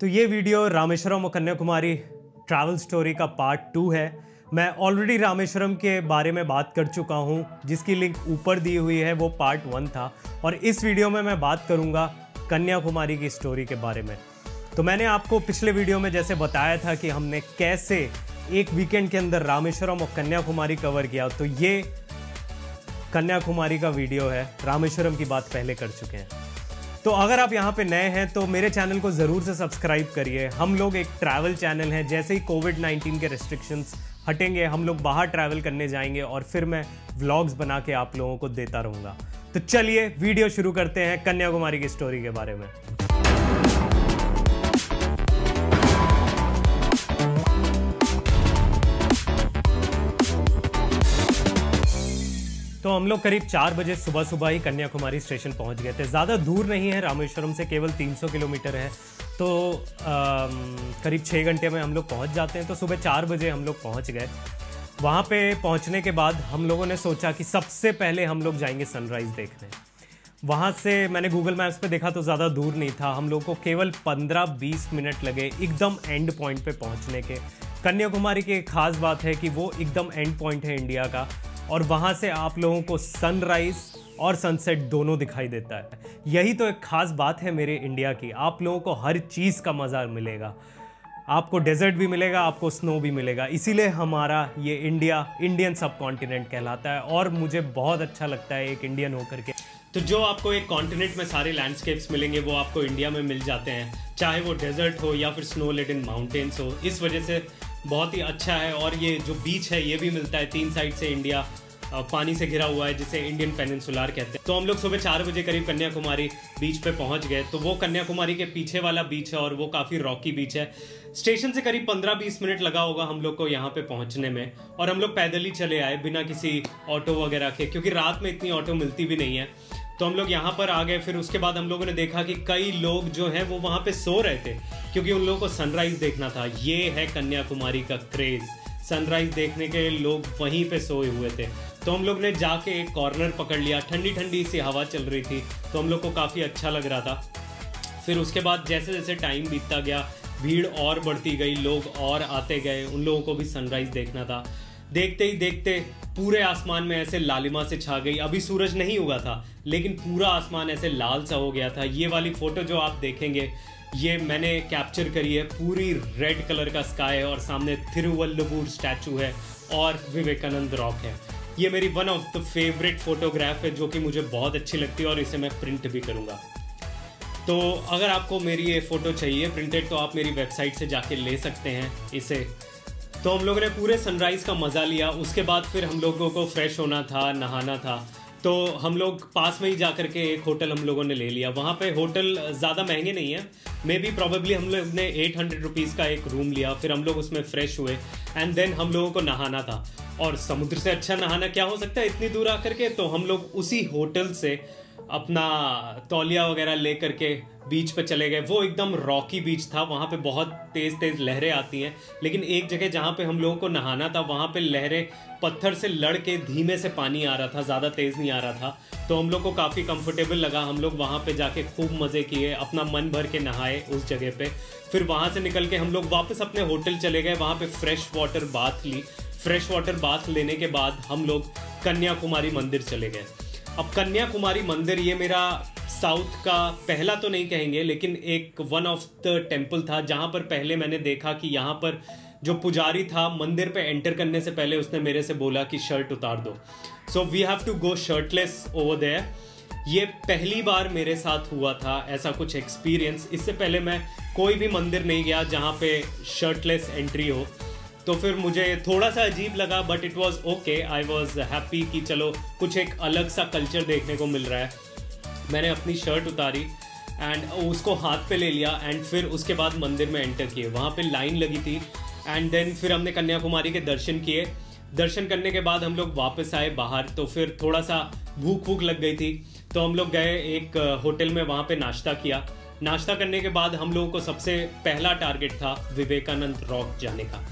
तो ये वीडियो रामेश्वरम और कन्याकुमारी ट्रैवल स्टोरी का पार्ट 2 है। मैं ऑलरेडी रामेश्वरम के बारे में बात कर चुका हूँ, जिसकी लिंक ऊपर दी हुई है, वो पार्ट 1 था। और इस वीडियो में मैं बात करूँगा कन्याकुमारी की स्टोरी के बारे में। तो मैंने आपको पिछले वीडियो में जैसे बताया था कि हमने कैसे एक वीकेंड के अंदर रामेश्वरम और कन्याकुमारी कवर किया, तो ये कन्याकुमारी का वीडियो है। रामेश्वरम की बात पहले कर चुके हैं। तो अगर आप यहाँ पे नए हैं तो मेरे चैनल को ज़रूर से सब्सक्राइब करिए। हम लोग एक ट्रैवल चैनल है। जैसे ही कोविड-19 के रेस्ट्रिक्शंस हटेंगे, हम लोग बाहर ट्रैवल करने जाएंगे और फिर मैं व्लॉग्स बना के आप लोगों को देता रहूँगा। तो चलिए वीडियो शुरू करते हैं कन्याकुमारी की स्टोरी के बारे में। तो हम लोग करीब 4 बजे सुबह ही कन्याकुमारी स्टेशन पहुंच गए थे। ज़्यादा दूर नहीं है, रामेश्वरम से केवल 300 किलोमीटर है। तो करीब 6 घंटे में हम लोग पहुंच जाते हैं। तो सुबह 4 बजे हम लोग पहुंच गए। वहाँ पे पहुंचने के बाद हम लोगों ने सोचा कि सबसे पहले हम लोग जाएंगे सनराइज़ देखने। वहाँ से मैंने गूगल मैप्स पे देखा तो ज़्यादा दूर नहीं था। हम लोग को केवल 15-20 मिनट लगे एकदम एंड पॉइंट पे पहुँचने के। कन्याकुमारी की एक ख़ास बात है कि वो एकदम एंड पॉइंट है इंडिया का, और वहाँ से आप लोगों को सनराइज़ और सनसेट दोनों दिखाई देता है। यही तो एक ख़ास बात है मेरे इंडिया की। आप लोगों को हर चीज़ का मज़ा मिलेगा। आपको डेजर्ट भी मिलेगा, आपको स्नो भी मिलेगा। इसीलिए हमारा ये इंडियन सब कॉन्टिनेंट कहलाता है, और मुझे बहुत अच्छा लगता है एक इंडियन होकर के। तो जो आपको एक कॉन्टिनेंट में सारे लैंडस्केप्स मिलेंगे वो आपको इंडिया में मिल जाते हैं, चाहे वो डेजर्ट हो या फिर स्नो लेडन माउंटेन्स हो। इस वजह से बहुत ही अच्छा है। और ये जो बीच है ये भी मिलता है, 3 साइड से इंडिया पानी से घिरा हुआ है, जिसे इंडियन पेनिनसुलर कहते हैं। तो हम लोग सुबह 4 बजे करीब कन्याकुमारी बीच पे पहुंच गए। तो वो कन्याकुमारी के पीछे वाला बीच है और वो काफ़ी रॉकी बीच है। स्टेशन से करीब 15-20 मिनट लगा होगा हम लोग को यहाँ पे पहुँचने में, और हम लोग पैदल ही चले आए बिना किसी ऑटो वगैरह के, क्योंकि रात में इतनी ऑटो मिलती भी नहीं है। तो हम लोग यहाँ पर आ गए। फिर उसके बाद हम लोगों ने देखा कि कई लोग जो हैं वो वहाँ पे सो रहे थे, क्योंकि उन लोगों को सनराइज़ देखना था। ये है कन्याकुमारी का क्रेज़, सनराइज़ देखने के लोग वहीं पे सोए हुए थे। तो हम लोग ने जाके एक कॉर्नर पकड़ लिया। ठंडी ठंडी सी हवा चल रही थी, तो हम लोग को काफ़ी अच्छा लग रहा था। फिर उसके बाद जैसे जैसे टाइम बीतता गया, भीड़ और बढ़ती गई, लोग और आते गए। उन लोगों को भी सनराइज़ देखना था। देखते ही देखते पूरे आसमान में ऐसे लालिमा से छा गई। अभी सूरज नहीं उगा था, लेकिन पूरा आसमान ऐसे लाल सा हो गया था। ये वाली फ़ोटो जो आप देखेंगे ये मैंने कैप्चर करी है। पूरी रेड कलर का स्काई है और सामने थिरुवल्लुवर स्टैचू है और विवेकानंद रॉक है। ये मेरी one of the favourite photograph है, जो कि मुझे बहुत अच्छी लगती है, और इसे मैं प्रिंट भी करूँगा। तो अगर आपको मेरी ये फ़ोटो चाहिए प्रिंटेड, तो आप मेरी वेबसाइट से जाके ले सकते हैं इसे। तो हम लोगों ने पूरे सनराइज़ का मज़ा लिया। उसके बाद फिर हम लोगों को फ्रेश होना था, नहाना था। तो हम लोग पास में ही जा कर के एक होटल हम लोगों ने ले लिया। वहाँ पे होटल ज़्यादा महंगे नहीं है, मे बी प्रॉबेबली हम लोग ने 800 रुपीज़ का एक रूम लिया। फिर हम लोग उसमें फ्रेश हुए, एंड देन हम लोगों को नहाना था। और समुद्र से अच्छा नहाना क्या हो सकता है इतनी दूर आकर के। तो हम लोग उसी होटल से अपना तौलिया वगैरह ले करके बीच पे चले गए। वो एकदम रॉकी बीच था, वहाँ पे बहुत तेज़ तेज़ लहरें आती हैं। लेकिन एक जगह जहाँ पे हम लोगों को नहाना था, वहाँ पे लहरें पत्थर से लड़ के धीमे से पानी आ रहा था, ज़्यादा तेज़ नहीं आ रहा था। तो हम लोग को काफ़ी कंफर्टेबल लगा। हम लोग वहाँ पे जाके खूब मज़े किए, अपना मन भर के नहाए उस जगह पे। फिर वहाँ से निकल के हम लोग वापस अपने होटल चले गए। वहाँ पे फ्रेश वाटर बाथ ली। फ्रेश वाटर बाथ लेने के बाद हम लोग कन्याकुमारी मंदिर चले गए। अब कन्याकुमारी मंदिर ये मेरा साउथ का पहला तो नहीं कहेंगे, लेकिन एक वन ऑफ द टेम्पल था, जहाँ पर पहले मैंने देखा कि यहाँ पर जो पुजारी था, मंदिर पे एंटर करने से पहले उसने मेरे से बोला कि शर्ट उतार दो। So we have to go shirtless over there. ये पहली बार मेरे साथ हुआ था ऐसा कुछ एक्सपीरियंस। इससे पहले मैं कोई भी मंदिर नहीं गया जहाँ पे शर्टलेस एंट्री हो। तो फिर मुझे थोड़ा सा अजीब लगा, but it was okay. I was happy कि चलो कुछ एक अलग सा कल्चर देखने को मिल रहा है। मैंने अपनी शर्ट उतारी एंड उसको हाथ पे ले लिया, एंड फिर उसके बाद मंदिर में एंटर किए। वहाँ पे लाइन लगी थी, एंड देन फिर हमने कन्याकुमारी के दर्शन किए। दर्शन करने के बाद हम लोग वापस आए बाहर। तो फिर थोड़ा सा भूख लग गई थी, तो हम लोग गए एक होटल में, वहाँ पे नाश्ता किया। नाश्ता करने के बाद हम लोगों को सबसे पहला टारगेट था विवेकानंद रॉक जाने का।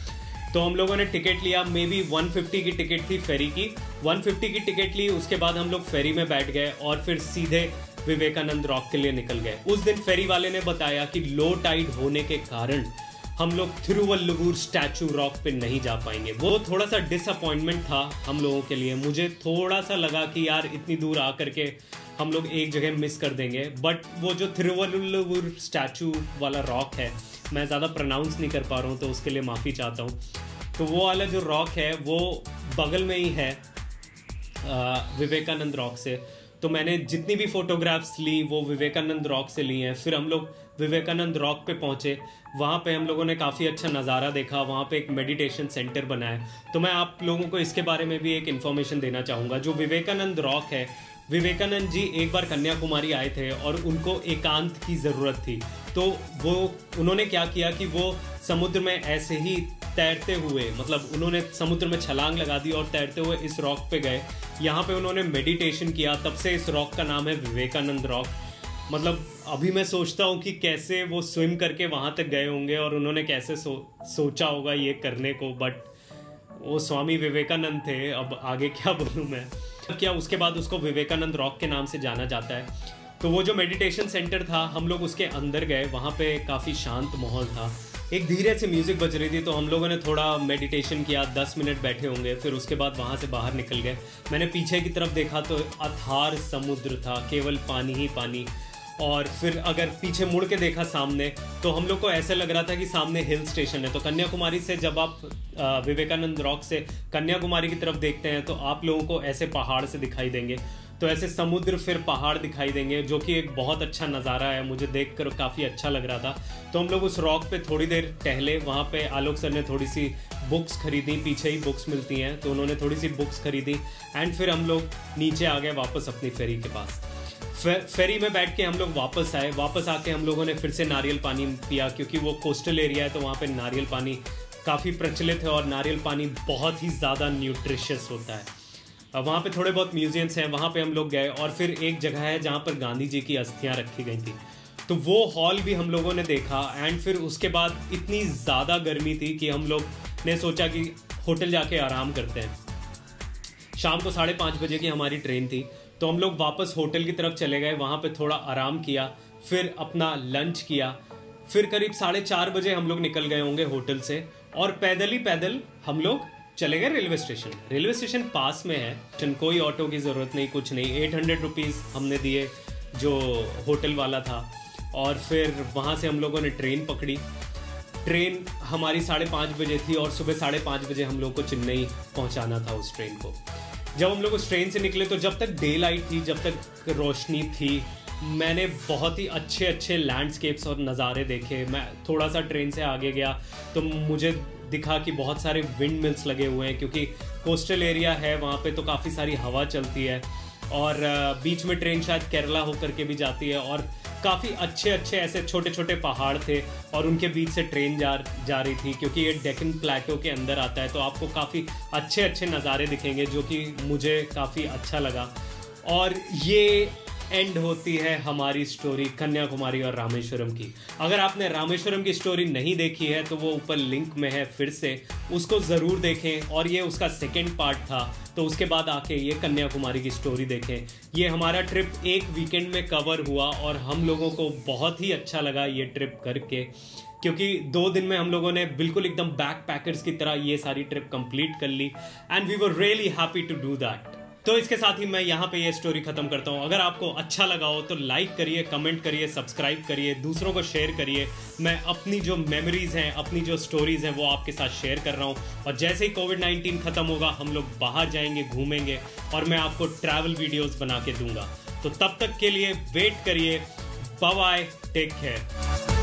तो हम लोगों ने टिकट लिया। मे बी 150 की टिकट थी फेरी की। 150 की टिकट ली, उसके बाद हम लोग फेरी में बैठ गए और फिर सीधे विवेकानंद रॉक के लिए निकल गए। उस दिन फेरी वाले ने बताया कि लो टाइड होने के कारण हम लोग थिरुवल्लुवर स्टैचू रॉक पे नहीं जा पाएंगे। वो थोड़ा सा डिसअपॉइंटमेंट था हम लोगों के लिए। मुझे थोड़ा सा लगा कि यार इतनी दूर आकर के हम लोग एक जगह मिस कर देंगे। बट वो जो थिरुवल्लुवर स्टैचू वाला रॉक है, मैं ज़्यादा प्रोनाउंस नहीं कर पा रहा हूँ तो उसके लिए माफ़ी चाहता हूँ। तो वो वाला जो रॉक है वो बगल में ही है विवेकानंद रॉक से। तो मैंने जितनी भी फोटोग्राफ्स ली वो विवेकानंद रॉक से ली हैं। फिर हम लोग विवेकानंद रॉक पे पहुँचे, वहाँ पे हम लोगों ने काफ़ी अच्छा नज़ारा देखा। वहाँ पे एक मेडिटेशन सेंटर बना है। तो मैं आप लोगों को इसके बारे में भी एक इन्फॉर्मेशन देना चाहूँगा। जो विवेकानंद रॉक है, विवेकानंद जी एक बार कन्याकुमारी आए थे और उनको एकांत की ज़रूरत थी। तो उन्होंने क्या किया कि वो समुद्र में ऐसे ही तैरते हुए, मतलब उन्होंने समुद्र में छलांग लगा दी और तैरते हुए इस रॉक पे गए। यहाँ पे उन्होंने मेडिटेशन किया, तब से इस रॉक का नाम है विवेकानंद रॉक। मतलब अभी मैं सोचता हूँ कि कैसे वो स्विम करके वहाँ तक गए होंगे और उन्होंने कैसे सोचा होगा ये करने को। बट वो स्वामी विवेकानंद थे, अब आगे क्या बोलूँ मैं। क्या उसके बाद उसको विवेकानंद रॉक के नाम से जाना जाता है। तो वो जो मेडिटेशन सेंटर था, हम लोग उसके अंदर गए। वहाँ पे काफ़ी शांत माहौल था, एक धीरे से म्यूज़िक बज रही थी। तो हम लोगों ने थोड़ा मेडिटेशन किया, 10 मिनट बैठे होंगे। फिर उसके बाद वहाँ से बाहर निकल गए। मैंने पीछे की तरफ देखा तो अथार समुद्र था, केवल पानी ही पानी। और फिर अगर पीछे मुड़ के देखा सामने, तो हम लोग को ऐसे लग रहा था कि सामने हिल स्टेशन है। तो कन्याकुमारी से जब आप विवेकानंद रॉक से कन्याकुमारी की तरफ देखते हैं तो आप लोगों को ऐसे पहाड़ से दिखाई देंगे। तो ऐसे समुद्र फिर पहाड़ दिखाई देंगे, जो कि एक बहुत अच्छा नज़ारा है। मुझे देखकर काफ़ी अच्छा लग रहा था। तो हम लोग उस रॉक पे थोड़ी देर टहले। वहाँ पे आलोक सर ने थोड़ी सी बुक्स खरीदी, पीछे ही बुक्स मिलती हैं, तो उन्होंने थोड़ी सी बुक्स खरीदी। एंड फिर हम लोग नीचे आ गए वापस अपनी फेरी के पास। फेरी में बैठ के हम लोग वापस आए। वापस आके हम लोगों ने फिर से नारियल पानी पिया, क्योंकि वो कोस्टल एरिया है तो वहाँ पे नारियल पानी काफ़ी प्रचलित है और नारियल पानी बहुत ही ज़्यादा न्यूट्रिशियस होता है। वहाँ पे थोड़े बहुत म्यूजियम्स हैं, वहाँ पे हम लोग गए। और फिर एक जगह है जहाँ पर गांधी जी की अस्थियाँ रखी गई थी, तो वो हॉल भी हम लोगों ने देखा। एंड फिर उसके बाद इतनी ज़्यादा गर्मी थी कि हम लोग ने सोचा कि होटल जाके आराम करते हैं। शाम को 5:30 बजे की हमारी ट्रेन थी, तो हम लोग वापस होटल की तरफ चले गए। वहाँ पे थोड़ा आराम किया, फिर अपना लंच किया। फिर करीब 4:30 बजे हम लोग निकल गए होंगे होटल से, और पैदल हम लोग चले गए रेलवे स्टेशन। रेलवे स्टेशन पास में है, कोई ऑटो की ज़रूरत नहीं, कुछ नहीं। 800 रुपीज़ हमने दिए जो होटल वाला था। और फिर वहाँ से हम लोगों ने ट्रेन पकड़ी। ट्रेन हमारी 5:30 बजे थी और सुबह 5:30 बजे हम लोग को चेन्नई पहुँचाना था उस ट्रेन को। जब हम लोग उस ट्रेन से निकले तो जब तक डे लाइट थी, जब तक रोशनी थी, मैंने बहुत ही अच्छे लैंडस्केप्स और नज़ारे देखे। मैं थोड़ा सा ट्रेन से आगे गया तो मुझे दिखा कि बहुत सारे विंड मिल्स लगे हुए हैं, क्योंकि कोस्टल एरिया है वहाँ पे, तो काफ़ी सारी हवा चलती है। और बीच में ट्रेन शायद केरला होकर के भी जाती है। और काफ़ी अच्छे ऐसे छोटे पहाड़ थे और उनके बीच से ट्रेन जा रही थी, क्योंकि ये डेक्कन प्लेटो के अंदर आता है। तो आपको काफ़ी अच्छे नज़ारे दिखेंगे, जो कि मुझे काफ़ी अच्छा लगा। और ये एंड होती है हमारी स्टोरी कन्याकुमारी और रामेश्वरम की। अगर आपने रामेश्वरम की स्टोरी नहीं देखी है तो वो ऊपर लिंक में है, फिर से उसको ज़रूर देखें। और ये उसका सेकंड पार्ट था, तो उसके बाद आके ये कन्याकुमारी की स्टोरी देखें। ये हमारा ट्रिप एक वीकेंड में कवर हुआ और हम लोगों को बहुत ही अच्छा लगा ये ट्रिप करके, क्योंकि 2 दिन में हम लोगों ने बिल्कुल एकदम बैक पैकर्स की तरह ये सारी ट्रिप कंप्लीट कर ली। And we were really happy to do that. तो इसके साथ ही मैं यहाँ पे ये स्टोरी खत्म करता हूँ। अगर आपको अच्छा लगा हो तो लाइक करिए, कमेंट करिए, सब्सक्राइब करिए, दूसरों को शेयर करिए। मैं अपनी जो मेमोरीज़ हैं, अपनी जो स्टोरीज़ हैं, वो आपके साथ शेयर कर रहा हूँ। और जैसे ही कोविड-19 खत्म होगा, हम लोग बाहर जाएंगे, घूमेंगे, और मैं आपको ट्रैवल वीडियोज़ बना के दूंगा। तो तब तक के लिए वेट करिए। Bye bye, take care.